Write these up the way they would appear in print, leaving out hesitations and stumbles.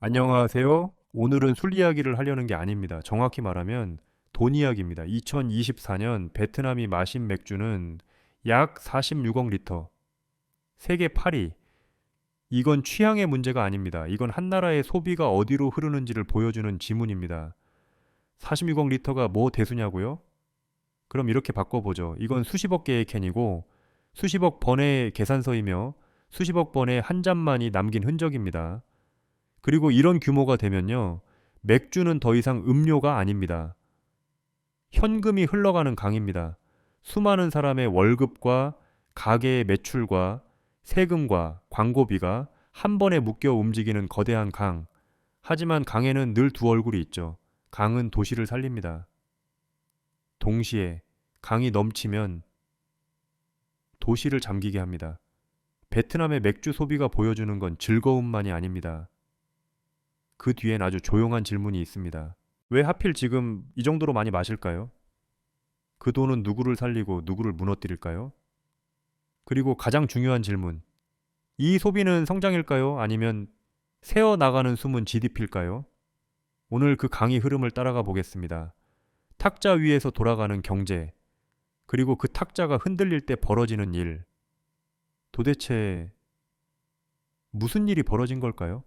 안녕하세요. 오늘은 술 이야기를 하려는 게 아닙니다. 정확히 말하면 돈 이야기입니다. 2024년 베트남이 마신 맥주는 약 46억 리터, 세계 8위. 이건 취향의 문제가 아닙니다. 이건 한 나라의 소비가 어디로 흐르는지를 보여주는 지문입니다. 46억 리터가 뭐 대수냐고요? 그럼 이렇게 바꿔보죠. 이건 수십억 개의 캔이고 수십억 번의 계산서이며 수십억 번의 한 잔만이 남긴 흔적입니다. 그리고 이런 규모가 되면요. 맥주는 더 이상 음료가 아닙니다. 현금이 흘러가는 강입니다. 수많은 사람의 월급과 가게의 매출과 세금과 광고비가 한 번에 묶여 움직이는 거대한 강. 하지만 강에는 늘 두 얼굴이 있죠. 강은 도시를 살립니다. 동시에 강이 넘치면 도시를 잠기게 합니다. 베트남의 맥주 소비가 보여주는 건 즐거움만이 아닙니다. 그 뒤엔 아주 조용한 질문이 있습니다. 왜 하필 지금 이 정도로 많이 마실까요? 그 돈은 누구를 살리고 누구를 무너뜨릴까요? 그리고 가장 중요한 질문. 이 소비는 성장일까요? 아니면 새어 나가는 숨은 GDP일까요? 오늘 그 강의 흐름을 따라가 보겠습니다. 탁자 위에서 돌아가는 경제, 그리고 그 탁자가 흔들릴 때 벌어지는 일. 도대체 무슨 일이 벌어진 걸까요?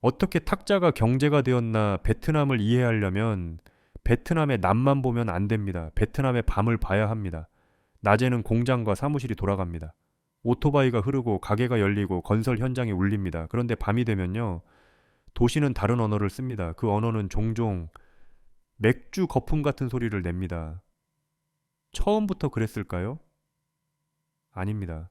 어떻게 탁자가 경제가 되었나 베트남을 이해하려면 베트남의 낮만 보면 안 됩니다. 베트남의 밤을 봐야 합니다. 낮에는 공장과 사무실이 돌아갑니다. 오토바이가 흐르고 가게가 열리고 건설 현장이 울립니다. 그런데 밤이 되면요. 도시는 다른 언어를 씁니다. 그 언어는 종종 맥주 거품 같은 소리를 냅니다. 처음부터 그랬을까요? 아닙니다.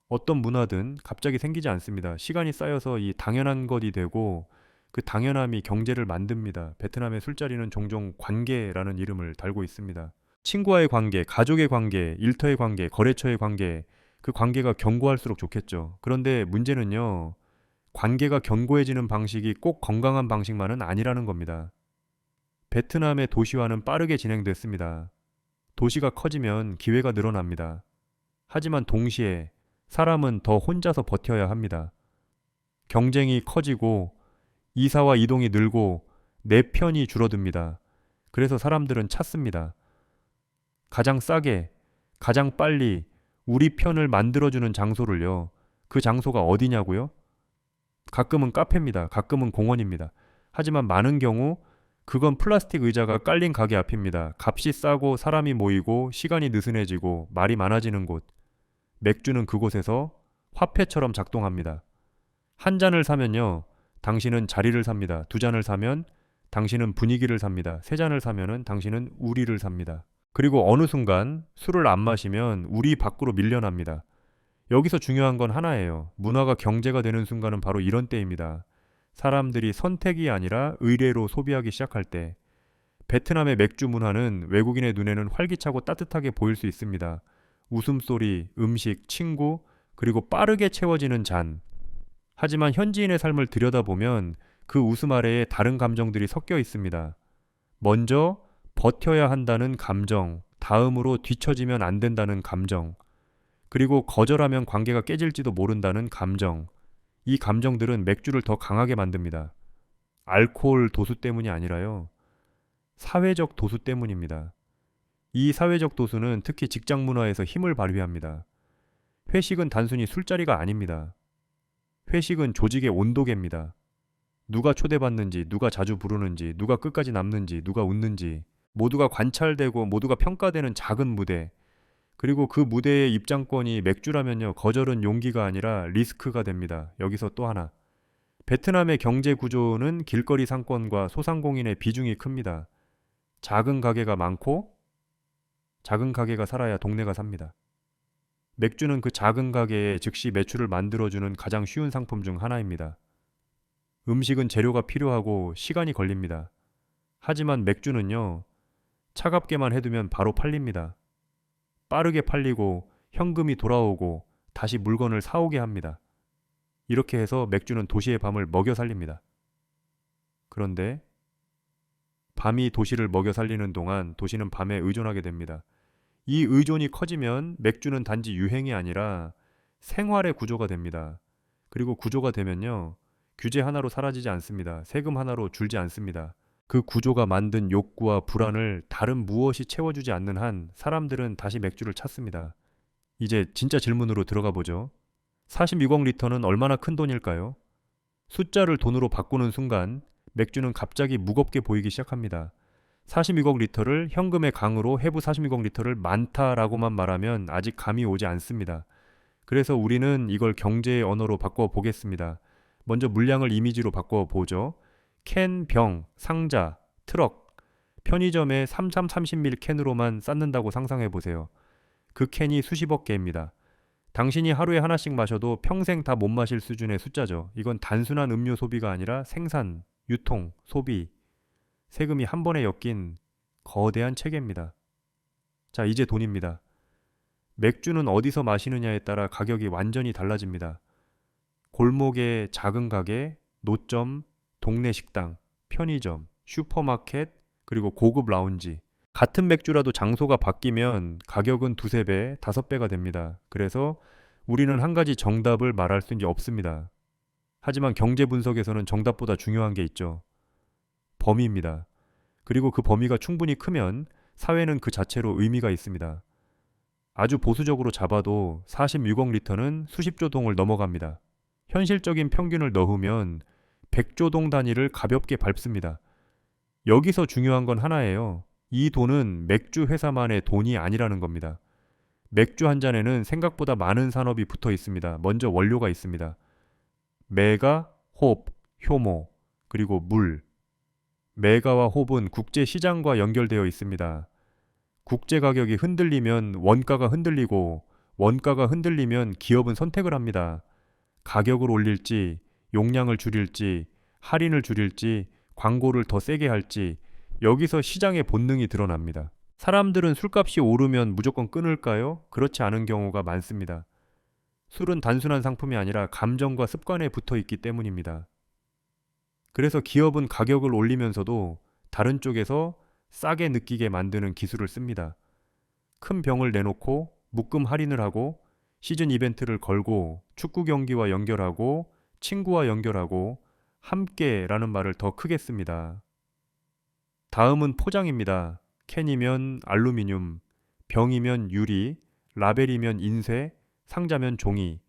어떤 문화든 갑자기 생기지 않습니다. 시간이 쌓여서 이 당연한 것이 되고 그 당연함이 경제를 만듭니다. 베트남의 술자리는 종종 관계라는 이름을 달고 있습니다. 친구와의 관계, 가족의 관계, 일터의 관계, 거래처의 관계, 그 관계가 견고할수록 좋겠죠. 그런데 문제는요, 관계가 견고해지는 방식이 꼭 건강한 방식만은 아니라는 겁니다. 베트남의 도시화는 빠르게 진행됐습니다. 도시가 커지면 기회가 늘어납니다. 하지만 동시에 사람은 더 혼자서 버텨야 합니다. 경쟁이 커지고 이사와 이동이 늘고 내 편이 줄어듭니다. 그래서 사람들은 찾습니다. 가장 싸게, 가장 빨리 우리 편을 만들어주는 장소를요. 그 장소가 어디냐고요? 가끔은 카페입니다. 가끔은 공원입니다. 하지만 많은 경우 그건 플라스틱 의자가 깔린 가게 앞입니다. 값이 싸고 사람이 모이고 시간이 느슨해지고 말이 많아지는 곳. 맥주는 그곳에서 화폐처럼 작동합니다. 한 잔을 사면요. 당신은 자리를 삽니다. 두 잔을 사면 당신은 분위기를 삽니다. 세 잔을 사면은 당신은 우리를 삽니다. 그리고 어느 순간 술을 안 마시면 우리 밖으로 밀려납니다. 여기서 중요한 건 하나예요. 문화가 경제가 되는 순간은 바로 이런 때입니다. 사람들이 선택이 아니라 의뢰로 소비하기 시작할 때, 베트남의 맥주 문화는 외국인의 눈에는 활기차고 따뜻하게 보일 수 있습니다. 웃음소리, 음식, 친구, 그리고 빠르게 채워지는 잔. 하지만 현지인의 삶을 들여다보면 그 웃음 아래에 다른 감정들이 섞여 있습니다. 먼저 버텨야 한다는 감정, 다음으로 뒤처지면 안 된다는 감정, 그리고 거절하면 관계가 깨질지도 모른다는 감정. 이 감정들은 맥주를 더 강하게 만듭니다. 알코올 도수 때문이 아니라요. 사회적 도수 때문입니다. 이 사회적 도수는 특히 직장 문화에서 힘을 발휘합니다. 회식은 단순히 술자리가 아닙니다. 회식은 조직의 온도계입니다. 누가 초대받는지, 누가 자주 부르는지, 누가 끝까지 남는지, 누가 웃는지, 모두가 관찰되고 모두가 평가되는 작은 무대. 그리고 그 무대의 입장권이 맥주라면요, 거절은 용기가 아니라 리스크가 됩니다. 여기서 또 하나. 베트남의 경제 구조는 길거리 상권과 소상공인의 비중이 큽니다. 작은 가게가 많고 작은 가게가 살아야 동네가 삽니다. 맥주는 그 작은 가게에 즉시 매출을 만들어주는 가장 쉬운 상품 중 하나입니다. 음식은 재료가 필요하고 시간이 걸립니다. 하지만 맥주는요, 차갑게만 해두면 바로 팔립니다. 빠르게 팔리고 현금이 돌아오고 다시 물건을 사오게 합니다. 이렇게 해서 맥주는 도시의 밤을 먹여 살립니다. 그런데 밤이 도시를 먹여 살리는 동안 도시는 밤에 의존하게 됩니다. 이 의존이 커지면 맥주는 단지 유행이 아니라 생활의 구조가 됩니다. 그리고 구조가 되면요, 규제 하나로 사라지지 않습니다. 세금 하나로 줄지 않습니다. 그 구조가 만든 욕구와 불안을 다른 무엇이 채워주지 않는 한 사람들은 다시 맥주를 찾습니다. 이제 진짜 질문으로 들어가 보죠. 46억 리터는 얼마나 큰 돈일까요? 숫자를 돈으로 바꾸는 순간 맥주는 갑자기 무겁게 보이기 시작합니다. 46억 리터를 현금의 강으로 해부 46억 리터를 많다라고만 말하면 아직 감이 오지 않습니다. 그래서 우리는 이걸 경제의 언어로 바꿔 보겠습니다. 먼저 물량을 이미지로 바꿔 보죠. 캔, 병, 상자, 트럭, 편의점에 30ml 캔으로만 쌓는다고 상상해 보세요. 그 캔이 수십억 개입니다. 당신이 하루에 하나씩 마셔도 평생 다 못 마실 수준의 숫자죠. 이건 단순한 음료 소비가 아니라 생산, 유통, 소비, 세금이 한 번에 엮인 거대한 체계입니다. 자, 이제 돈입니다. 맥주는 어디서 마시느냐에 따라 가격이 완전히 달라집니다. 골목의 작은 가게, 노점, 동네 식당, 편의점, 슈퍼마켓, 그리고 고급 라운지. 같은 맥주라도 장소가 바뀌면 가격은 두세 배, 다섯 배가 됩니다. 그래서 우리는 한 가지 정답을 말할 수 없습니다. 하지만 경제 분석에서는 정답보다 중요한 게 있죠. 범위입니다. 그리고 그 범위가 충분히 크면 사회는 그 자체로 의미가 있습니다. 아주 보수적으로 잡아도 46억 리터는 수십조 동을 넘어갑니다. 현실적인 평균을 넣으면 100조 동 단위를 가볍게 밟습니다. 여기서 중요한 건 하나예요. 이 돈은 맥주 회사만의 돈이 아니라는 겁니다. 맥주 한 잔에는 생각보다 많은 산업이 붙어 있습니다. 먼저 원료가 있습니다. 메가, 홉, 효모, 그리고 물. 메가와 홉은 국제 시장과 연결되어 있습니다. 국제 가격이 흔들리면 원가가 흔들리고 원가가 흔들리면 기업은 선택을 합니다. 가격을 올릴지, 용량을 줄일지, 할인을 줄일지, 광고를 더 세게 할지 여기서 시장의 본능이 드러납니다. 사람들은 술값이 오르면 무조건 끊을까요? 그렇지 않은 경우가 많습니다. 술은 단순한 상품이 아니라 감정과 습관에 붙어 있기 때문입니다. 그래서 기업은 가격을 올리면서도 다른 쪽에서 싸게 느끼게 만드는 기술을 씁니다. 큰 병을 내놓고 묶음 할인을 하고 시즌 이벤트를 걸고 축구 경기와 연결하고 친구와 연결하고 함께라는 말을 더 크게 씁니다. 다음은 포장입니다. 캔이면 알루미늄, 병이면 유리, 라벨이면 인쇄, 상자면 종이.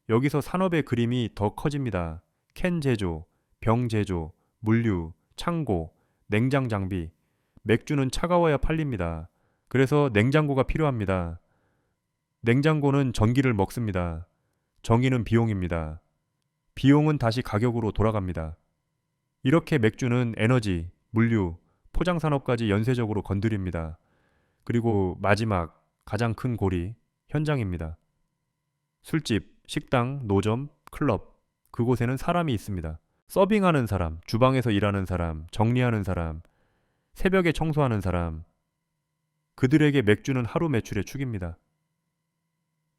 여기서 산업의 그림이 더 커집니다. 캔 제조, 병 제조, 물류, 창고, 냉장 장비. 맥주는 차가워야 팔립니다. 그래서 냉장고가 필요합니다. 냉장고는 전기를 먹습니다. 전기는 비용입니다. 비용은 다시 가격으로 돌아갑니다. 이렇게 맥주는 에너지, 물류, 포장 산업까지 연쇄적으로 건드립니다. 그리고 마지막 가장 큰 고리, 현장입니다. 술집, 식당, 노점, 클럽, 그곳에는 사람이 있습니다. 서빙하는 사람, 주방에서 일하는 사람, 정리하는 사람, 새벽에 청소하는 사람. 그들에게 맥주는 하루 매출의 축입니다.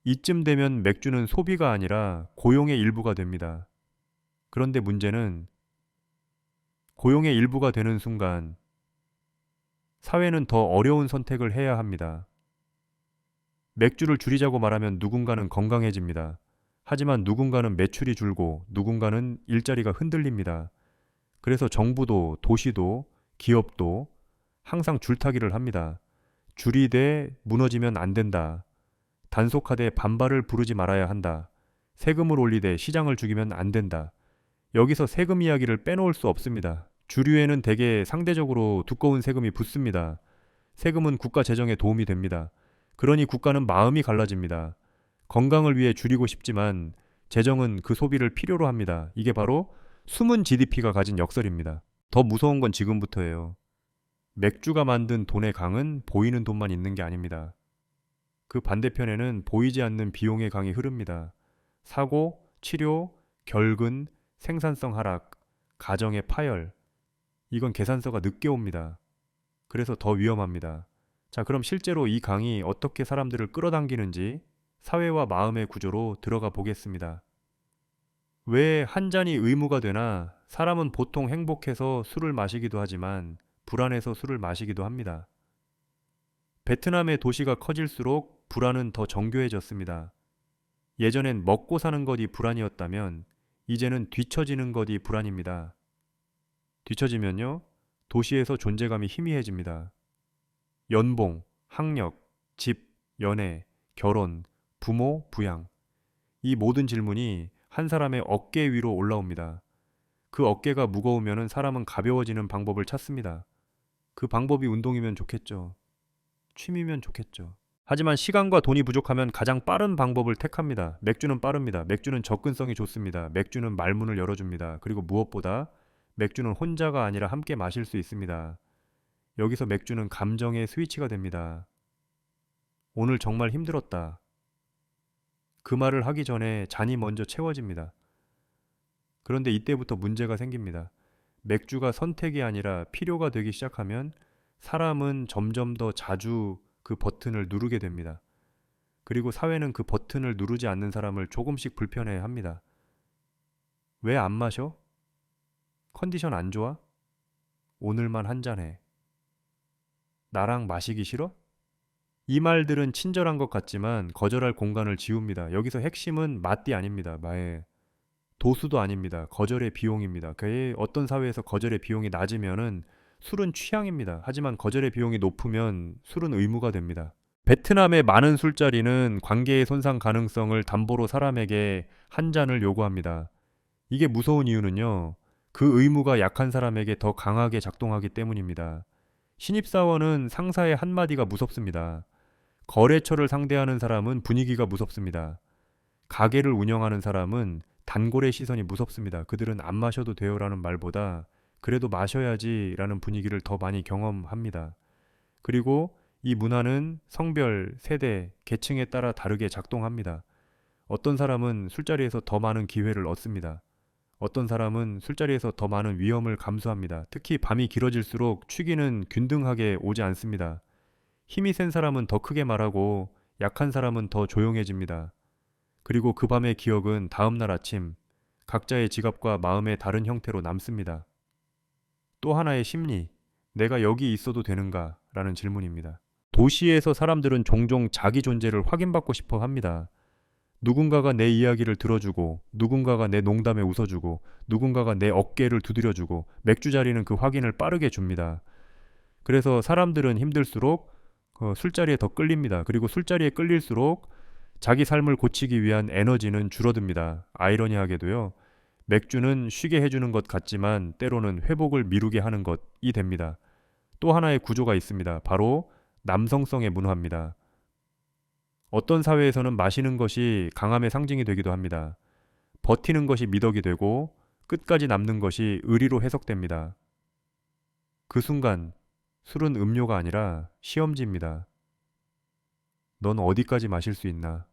이쯤 되면 맥주는 소비가 아니라 고용의 일부가 됩니다. 그런데 문제는 고용의 일부가 되는 순간 사회는 더 어려운 선택을 해야 합니다. 맥주를 줄이자고 말하면 누군가는 건강해집니다. 하지만 누군가는 매출이 줄고 누군가는 일자리가 흔들립니다. 그래서 정부도 도시도 기업도 항상 줄타기를 합니다. 줄이되 무너지면 안 된다. 단속하되 반발을 부르지 말아야 한다. 세금을 올리되 시장을 죽이면 안 된다. 여기서 세금 이야기를 빼놓을 수 없습니다. 주류에는 대개 상대적으로 두꺼운 세금이 붙습니다. 세금은 국가 재정에 도움이 됩니다. 그러니 국가는 마음이 갈라집니다. 건강을 위해 줄이고 싶지만 재정은 그 소비를 필요로 합니다. 이게 바로 숨은 GDP가 가진 역설입니다. 더 무서운 건 지금부터예요. 맥주가 만든 돈의 강은 보이는 돈만 있는 게 아닙니다. 그 반대편에는 보이지 않는 비용의 강이 흐릅니다. 사고, 치료, 결근, 생산성 하락, 가정의 파열. 이건 계산서가 늦게 옵니다. 그래서 더 위험합니다. 자, 그럼 실제로 이 강이 어떻게 사람들을 끌어당기는지 사회와 마음의 구조로 들어가 보겠습니다. 왜 한 잔이 의무가 되나? 사람은 보통 행복해서 술을 마시기도 하지만 불안해서 술을 마시기도 합니다. 베트남의 도시가 커질수록 불안은 더 정교해졌습니다. 예전엔 먹고 사는 것이 불안이었다면 이제는 뒤처지는 것이 불안입니다. 뒤처지면요, 도시에서 존재감이 희미해집니다. 연봉, 학력, 집, 연애, 결혼, 부모, 부양. 이 모든 질문이 한 사람의 어깨 위로 올라옵니다. 그 어깨가 무거우면 사람은 가벼워지는 방법을 찾습니다. 그 방법이 운동이면 좋겠죠. 취미면 좋겠죠. 하지만 시간과 돈이 부족하면 가장 빠른 방법을 택합니다. 맥주는 빠릅니다. 맥주는 접근성이 좋습니다. 맥주는 말문을 열어줍니다. 그리고 무엇보다 맥주는 혼자가 아니라 함께 마실 수 있습니다. 여기서 맥주는 감정의 스위치가 됩니다. 오늘 정말 힘들었다. 그 말을 하기 전에 잔이 먼저 채워집니다. 그런데 이때부터 문제가 생깁니다. 맥주가 선택이 아니라 필요가 되기 시작하면 사람은 점점 더 자주 그 버튼을 누르게 됩니다. 그리고 사회는 그 버튼을 누르지 않는 사람을 조금씩 불편해 합니다. 왜 안 마셔? 컨디션 안 좋아? 오늘만 한 잔해. 나랑 마시기 싫어? 이 말들은 친절한 것 같지만 거절할 공간을 지웁니다. 여기서 핵심은 맛이 아닙니다. 도수도 아닙니다. 거절의 비용입니다. 어떤 사회에서 거절의 비용이 낮으면은 술은 취향입니다. 하지만 거절의 비용이 높으면 술은 의무가 됩니다. 베트남의 많은 술자리는 관계의 손상 가능성을 담보로 사람에게 한 잔을 요구합니다. 이게 무서운 이유는요, 그 의무가 약한 사람에게 더 강하게 작동하기 때문입니다. 신입사원은 상사의 한마디가 무섭습니다. 거래처를 상대하는 사람은 분위기가 무섭습니다. 가게를 운영하는 사람은 단골의 시선이 무섭습니다. 그들은 안 마셔도 돼요라는 말보다 그래도 마셔야지 라는 분위기를 더 많이 경험합니다. 그리고 이 문화는 성별, 세대, 계층에 따라 다르게 작동합니다. 어떤 사람은 술자리에서 더 많은 기회를 얻습니다. 어떤 사람은 술자리에서 더 많은 위험을 감수합니다. 특히 밤이 길어질수록 취기는 균등하게 오지 않습니다. 힘이 센 사람은 더 크게 말하고 약한 사람은 더 조용해집니다. 그리고 그 밤의 기억은 다음날 아침 각자의 지갑과 마음의 다른 형태로 남습니다. 또 하나의 심리, 내가 여기 있어도 되는가? 라는 질문입니다. 도시에서 사람들은 종종 자기 존재를 확인받고 싶어 합니다. 누군가가 내 이야기를 들어주고, 누군가가 내 농담에 웃어주고, 누군가가 내 어깨를 두드려주고, 맥주 자리는 그 확인을 빠르게 줍니다. 그래서 사람들은 힘들수록 술자리에 더 끌립니다. 그리고 술자리에 끌릴수록 자기 삶을 고치기 위한 에너지는 줄어듭니다. 아이러니하게도요, 맥주는 쉬게 해주는 것 같지만 때로는 회복을 미루게 하는 것이 됩니다. 또 하나의 구조가 있습니다. 바로 남성성의 문화입니다. 어떤 사회에서는 마시는 것이 강함의 상징이 되기도 합니다. 버티는 것이 미덕이 되고 끝까지 남는 것이 의리로 해석됩니다. 그 순간 술은 음료가 아니라 시험지입니다. 넌 어디까지 마실 수 있나?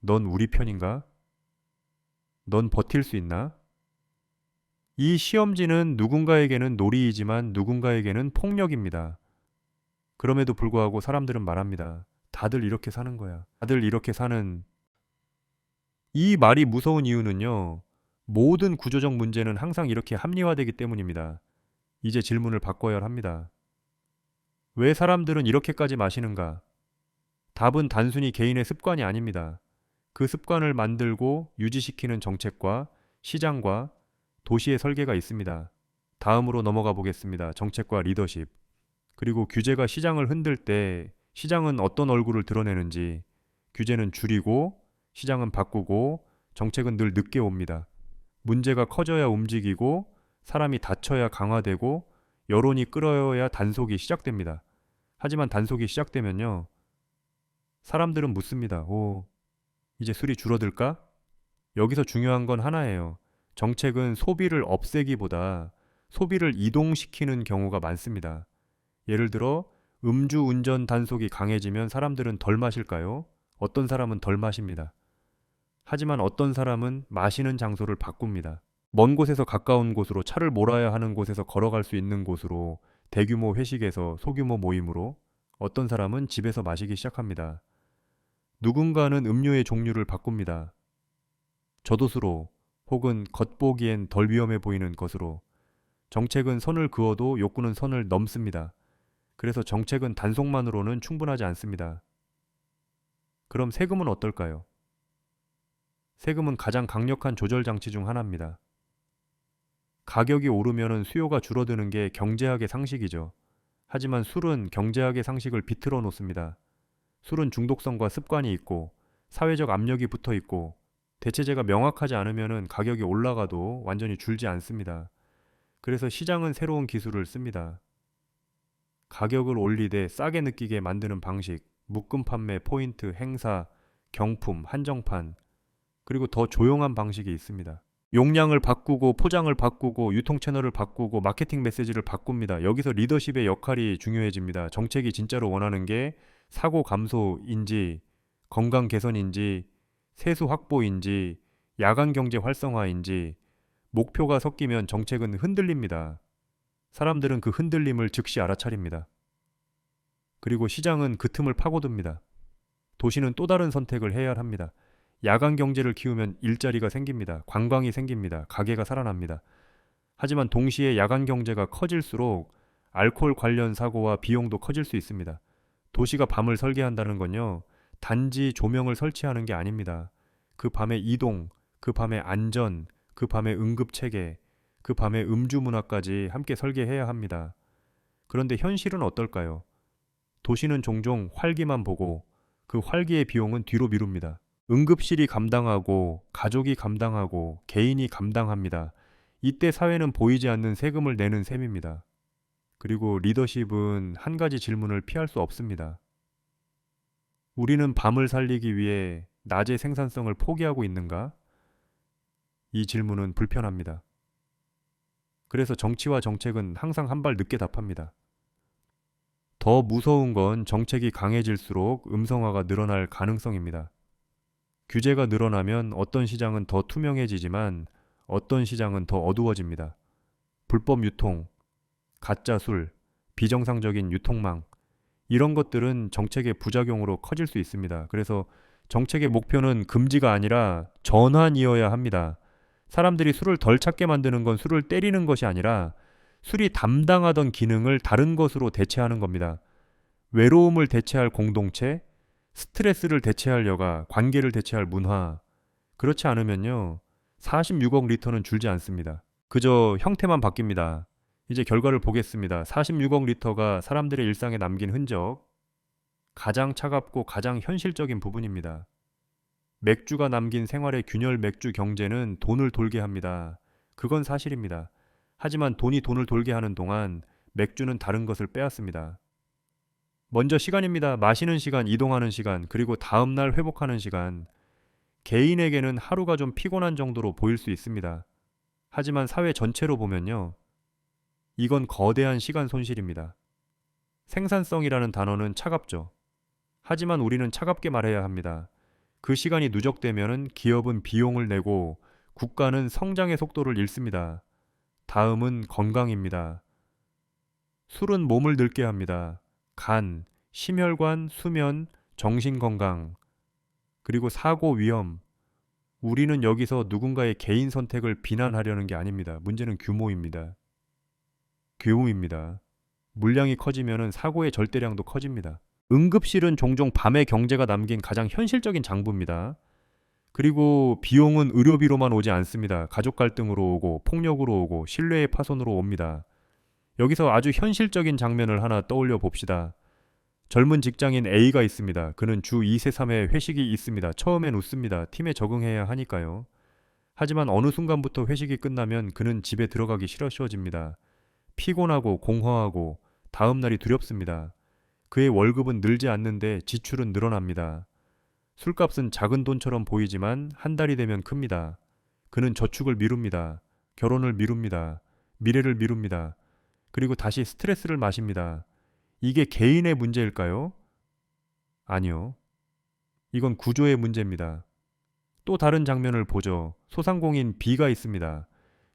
넌 우리 편인가? 넌 버틸 수 있나? 이 시험지는 누군가에게는 놀이이지만 누군가에게는 폭력입니다. 그럼에도 불구하고 사람들은 말합니다. 다들 이렇게 사는 거야. 다들 이렇게 사는. 이 말이 무서운 이유는요, 모든 구조적 문제는 항상 이렇게 합리화되기 때문입니다. 이제 질문을 바꿔야 합니다. 왜 사람들은 이렇게까지 마시는가? 답은 단순히 개인의 습관이 아닙니다. 그 습관을 만들고 유지시키는 정책과 시장과 도시의 설계가 있습니다. 다음으로 넘어가 보겠습니다. 정책과 리더십. 그리고 규제가 시장을 흔들 때 시장은 어떤 얼굴을 드러내는지, 규제는 줄이고 시장은 바꾸고 정책은 늘 늦게 옵니다. 문제가 커져야 움직이고 사람이 다쳐야 강화되고 여론이 끌어야 단속이 시작됩니다. 하지만 단속이 시작되면요, 사람들은 묻습니다. 이제 술이 줄어들까? 여기서 중요한 건 하나예요. 정책은 소비를 없애기보다 소비를 이동시키는 경우가 많습니다. 예를 들어 음주운전 단속이 강해지면 사람들은 덜 마실까요? 어떤 사람은 덜 마십니다. 하지만 어떤 사람은 마시는 장소를 바꿉니다. 먼 곳에서 가까운 곳으로, 차를 몰아야 하는 곳에서 걸어갈 수 있는 곳으로, 대규모 회식에서 소규모 모임으로, 어떤 사람은 집에서 마시기 시작합니다. 누군가는 음료의 종류를 바꿉니다. 저도수로 혹은 겉보기엔 덜 위험해 보이는 것으로. 정책은 선을 그어도 욕구는 선을 넘습니다. 그래서 정책은 단속만으로는 충분하지 않습니다. 그럼 세금은 어떨까요? 세금은 가장 강력한 조절 장치 중 하나입니다. 가격이 오르면은 수요가 줄어드는 게 경제학의 상식이죠. 하지만 술은 경제학의 상식을 비틀어 놓습니다. 술은 중독성과 습관이 있고 사회적 압력이 붙어 있고 대체제가 명확하지 않으면은 가격이 올라가도 완전히 줄지 않습니다. 그래서 시장은 새로운 기술을 씁니다. 가격을 올리되 싸게 느끼게 만드는 방식, 묶음 판매, 포인트, 행사, 경품, 한정판, 그리고 더 조용한 방식이 있습니다. 용량을 바꾸고 포장을 바꾸고 유통 채널을 바꾸고 마케팅 메시지를 바꿉니다. 여기서 리더십의 역할이 중요해집니다. 정책이 진짜로 원하는 게 사고 감소인지 건강 개선인지 세수 확보인지 야간 경제 활성화인지 목표가 섞이면 정책은 흔들립니다. 사람들은 그 흔들림을 즉시 알아차립니다. 그리고 시장은 그 틈을 파고듭니다. 도시는 또 다른 선택을 해야 합니다. 야간 경제를 키우면 일자리가 생깁니다. 관광이 생깁니다. 가게가 살아납니다. 하지만 동시에 야간 경제가 커질수록 알코올 관련 사고와 비용도 커질 수 있습니다. 도시가 밤을 설계한다는 건요, 단지 조명을 설치하는 게 아닙니다. 그 밤의 이동, 그 밤의 안전, 그 밤의 응급 체계, 그 밤의 음주 문화까지 함께 설계해야 합니다. 그런데 현실은 어떨까요? 도시는 종종 활기만 보고 그 활기의 비용은 뒤로 미룹니다. 응급실이 감당하고 가족이 감당하고 개인이 감당합니다. 이때 사회는 보이지 않는 세금을 내는 셈입니다. 그리고 리더십은 한 가지 질문을 피할 수 없습니다. 우리는 밤을 살리기 위해 낮의 생산성을 포기하고 있는가? 이 질문은 불편합니다. 그래서 정치와 정책은 항상 한 발 늦게 답합니다. 더 무서운 건 정책이 강해질수록 음성화가 늘어날 가능성입니다. 규제가 늘어나면 어떤 시장은 더 투명해지지만 어떤 시장은 더 어두워집니다. 불법 유통, 가짜 술, 비정상적인 유통망, 이런 것들은 정책의 부작용으로 커질 수 있습니다. 그래서 정책의 목표는 금지가 아니라 전환이어야 합니다. 사람들이 술을 덜 찾게 만드는 건 술을 때리는 것이 아니라 술이 담당하던 기능을 다른 것으로 대체하는 겁니다. 외로움을 대체할 공동체, 스트레스를 대체할 여가, 관계를 대체할 문화. 그렇지 않으면요, 46억 리터는 줄지 않습니다. 그저 형태만 바뀝니다. 이제 결과를 보겠습니다. 46억 리터가 사람들의 일상에 남긴 흔적, 가장 차갑고 가장 현실적인 부분입니다. 맥주가 남긴 생활의 균열 맥주 경제는 돈을 돌게 합니다. 그건 사실입니다. 하지만 돈이 돈을 돌게 하는 동안 맥주는 다른 것을 빼앗습니다. 먼저 시간입니다. 마시는 시간, 이동하는 시간, 그리고 다음날 회복하는 시간. 개인에게는 하루가 좀 피곤한 정도로 보일 수 있습니다. 하지만 사회 전체로 보면요, 이건 거대한 시간 손실입니다. 생산성이라는 단어는 차갑죠. 하지만 우리는 차갑게 말해야 합니다. 그 시간이 누적되면 기업은 비용을 내고 국가는 성장의 속도를 잃습니다. 다음은 건강입니다. 술은 몸을 늙게 합니다. 간, 심혈관, 수면, 정신건강, 그리고 사고 위험. 우리는 여기서 누군가의 개인 선택을 비난하려는 게 아닙니다. 문제는 규모입니다. 규모입니다. 물량이 커지면 사고의 절대량도 커집니다. 응급실은 종종 밤의 경제가 남긴 가장 현실적인 장부입니다. 그리고 비용은 의료비로만 오지 않습니다. 가족 갈등으로 오고 폭력으로 오고 신뢰의 파손으로 옵니다. 여기서 아주 현실적인 장면을 하나 떠올려 봅시다. 젊은 직장인 A가 있습니다. 그는 주 2세 3회 회식이 있습니다. 처음엔 웃습니다. 팀에 적응해야 하니까요. 하지만 어느 순간부터 회식이 끝나면 그는 집에 들어가기 싫어집니다. 피곤하고 공허하고 다음 날이 두렵습니다. 그의 월급은 늘지 않는데 지출은 늘어납니다. 술값은 작은 돈처럼 보이지만 한 달이 되면 큽니다. 그는 저축을 미룹니다. 결혼을 미룹니다. 미래를 미룹니다. 그리고 다시 스트레스를 마십니다. 이게 개인의 문제일까요? 아니요. 이건 구조의 문제입니다. 또 다른 장면을 보죠. 소상공인 B가 있습니다.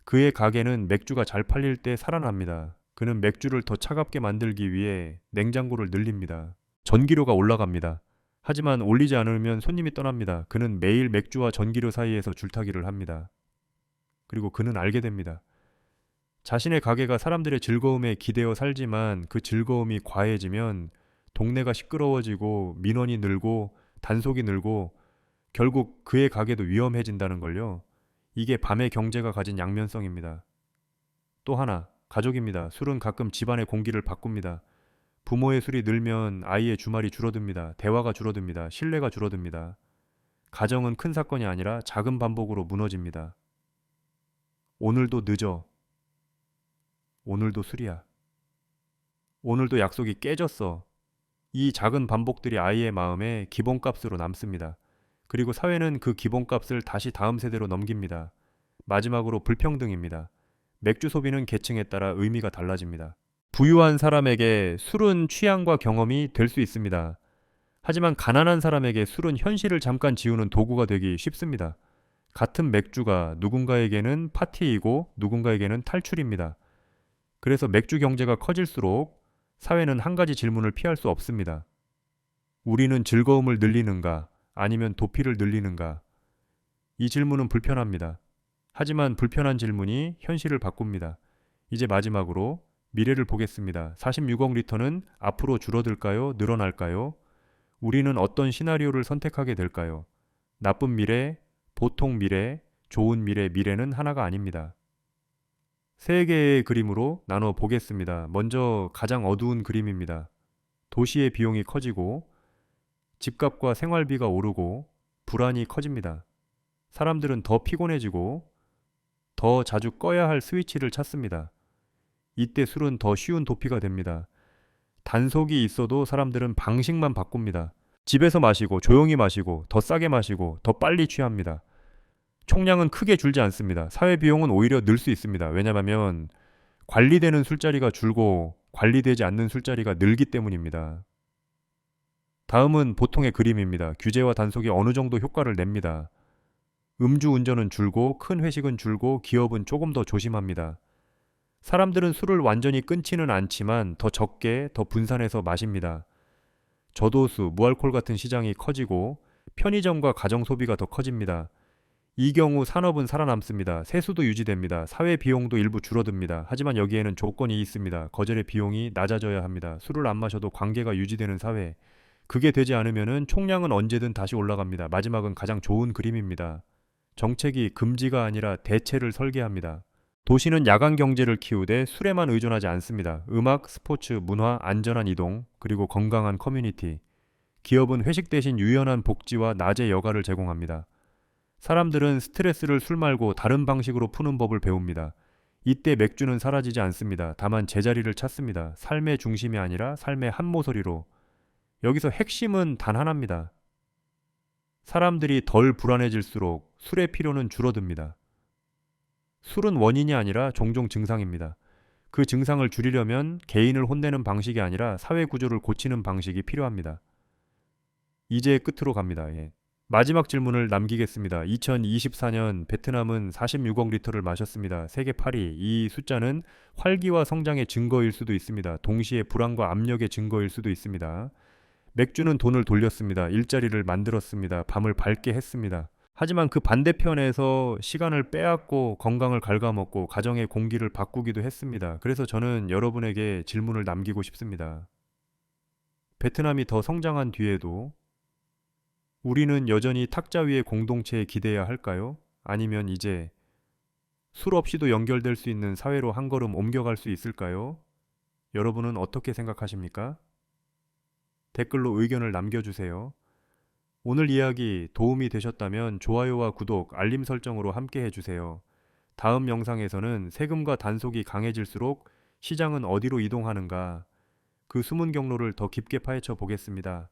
그의 가게는 맥주가 잘 팔릴 때 살아납니다. 그는 맥주를 더 차갑게 만들기 위해 냉장고를 늘립니다. 전기료가 올라갑니다. 하지만 올리지 않으면 손님이 떠납니다. 그는 매일 맥주와 전기료 사이에서 줄타기를 합니다. 그리고 그는 알게 됩니다. 자신의 가게가 사람들의 즐거움에 기대어 살지만 그 즐거움이 과해지면 동네가 시끄러워지고 민원이 늘고 단속이 늘고 결국 그의 가게도 위험해진다는 걸요. 이게 밤의 경제가 가진 양면성입니다. 또 하나, 가족입니다. 술은 가끔 집안의 공기를 바꿉니다. 부모의 술이 늘면 아이의 주말이 줄어듭니다. 대화가 줄어듭니다. 신뢰가 줄어듭니다. 가정은 큰 사건이 아니라 작은 반복으로 무너집니다. 오늘도 늦어. 오늘도 술이야. 오늘도 약속이 깨졌어. 이 작은 반복들이 아이의 마음에 기본값으로 남습니다. 그리고 사회는 그 기본값을 다시 다음 세대로 넘깁니다. 마지막으로 불평등입니다. 맥주 소비는 계층에 따라 의미가 달라집니다. 부유한 사람에게 술은 취향과 경험이 될 수 있습니다. 하지만 가난한 사람에게 술은 현실을 잠깐 지우는 도구가 되기 쉽습니다. 같은 맥주가 누군가에게는 파티이고 누군가에게는 탈출입니다. 그래서 맥주 경제가 커질수록 사회는 한 가지 질문을 피할 수 없습니다. 우리는 즐거움을 늘리는가 아니면 도피를 늘리는가? 이 질문은 불편합니다. 하지만 불편한 질문이 현실을 바꿉니다. 이제 마지막으로 미래를 보겠습니다. 46억 리터는 앞으로 줄어들까요? 늘어날까요? 우리는 어떤 시나리오를 선택하게 될까요? 나쁜 미래, 보통 미래, 좋은 미래, 미래는 하나가 아닙니다. 세 개의 그림으로 나눠 보겠습니다. 먼저 가장 어두운 그림입니다. 도시의 비용이 커지고 집값과 생활비가 오르고 불안이 커집니다. 사람들은 더 피곤해지고 더 자주 꺼야 할 스위치를 찾습니다. 이때 술은 더 쉬운 도피가 됩니다. 단속이 있어도 사람들은 방식만 바꿉니다. 집에서 마시고 조용히 마시고 더 싸게 마시고 더 빨리 취합니다. 총량은 크게 줄지 않습니다. 사회 비용은 오히려 늘 수 있습니다. 왜냐하면 관리되는 술자리가 줄고 관리되지 않는 술자리가 늘기 때문입니다. 다음은 보통의 그림입니다. 규제와 단속이 어느 정도 효과를 냅니다. 음주 운전은 줄고 큰 회식은 줄고 기업은 조금 더 조심합니다. 사람들은 술을 완전히 끊지는 않지만 더 적게 더 분산해서 마십니다. 저도수, 무알콜 같은 시장이 커지고 편의점과 가정 소비가 더 커집니다. 이 경우 산업은 살아남습니다. 세수도 유지됩니다. 사회 비용도 일부 줄어듭니다. 하지만 여기에는 조건이 있습니다. 거절의 비용이 낮아져야 합니다. 술을 안 마셔도 관계가 유지되는 사회. 그게 되지 않으면 총량은 언제든 다시 올라갑니다. 마지막은 가장 좋은 그림입니다. 정책이 금지가 아니라 대체를 설계합니다. 도시는 야간 경제를 키우되 술에만 의존하지 않습니다. 음악, 스포츠, 문화, 안전한 이동, 그리고 건강한 커뮤니티. 기업은 회식 대신 유연한 복지와 낮의 여가를 제공합니다. 사람들은 스트레스를 술 말고 다른 방식으로 푸는 법을 배웁니다. 이때 맥주는 사라지지 않습니다. 다만 제자리를 찾습니다. 삶의 중심이 아니라 삶의 한 모서리로. 여기서 핵심은 단 하나입니다. 사람들이 덜 불안해질수록 술의 필요는 줄어듭니다. 술은 원인이 아니라 종종 증상입니다. 그 증상을 줄이려면 개인을 혼내는 방식이 아니라 사회 구조를 고치는 방식이 필요합니다. 이제 끝으로 갑니다. 마지막 질문을 남기겠습니다. 2024년 베트남은 46억 리터를 마셨습니다. 세계 8위. 이 숫자는 활기와 성장의 증거일 수도 있습니다. 동시에 불안과 압력의 증거일 수도 있습니다. 맥주는 돈을 돌렸습니다. 일자리를 만들었습니다. 밤을 밝게 했습니다. 하지만 그 반대편에서 시간을 빼앗고 건강을 갉아먹고 가정의 공기를 바꾸기도 했습니다. 그래서 저는 여러분에게 질문을 남기고 싶습니다. 베트남이 더 성장한 뒤에도 우리는 여전히 탁자 위의 공동체에 기대야 할까요? 아니면 이제 술 없이도 연결될 수 있는 사회로 한 걸음 옮겨갈 수 있을까요? 여러분은 어떻게 생각하십니까? 댓글로 의견을 남겨주세요. 오늘 이야기 도움이 되셨다면 좋아요와 구독, 알림 설정으로 함께 해주세요. 다음 영상에서는 세금과 단속이 강해질수록 시장은 어디로 이동하는가, 그 숨은 경로를 더 깊게 파헤쳐 보겠습니다.